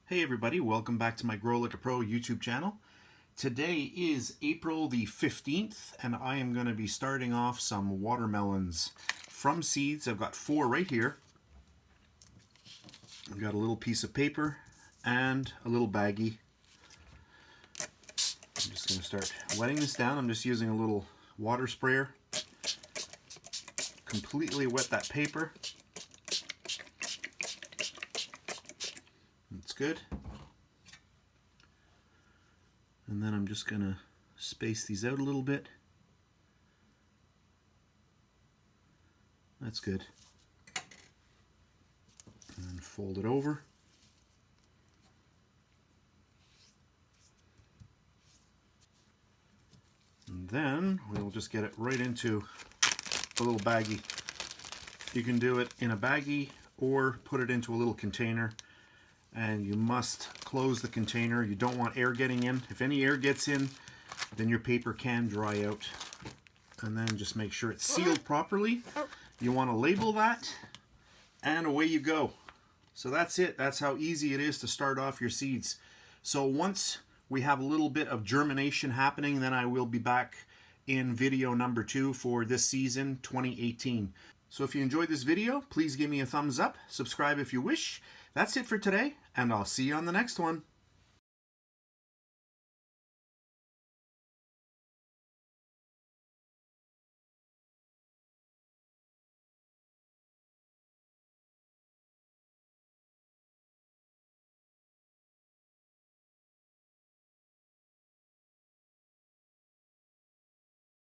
Hey everybody, welcome back to my Grow Like a Pro YouTube channel. Today is April the 15th and I am going to be starting off some watermelons from seeds. I've got 4 right here. I've got a little piece of paper and a little baggie. I'm just going to start wetting this down. I'm just using a little water sprayer. Completely wet that paper. That's good. And then I'm just going to space these out a little bit. That's good. And then fold it over. And then we'll just get it right into a little baggie. You can do it in a baggie or put it into a little container. And you must close the container. You don't want air getting in. If any air gets in, then your paper can dry out. And then just make sure it's sealed properly. You want to label that, and away you go. So that's it. That's how easy it is to start off your seeds. So once we have a little bit of germination happening, then I will be back in video number 2 for this season, 2018. So if you enjoyed this video, please give me a thumbs up, subscribe if you wish. That's it for today, and I'll see you on the next one.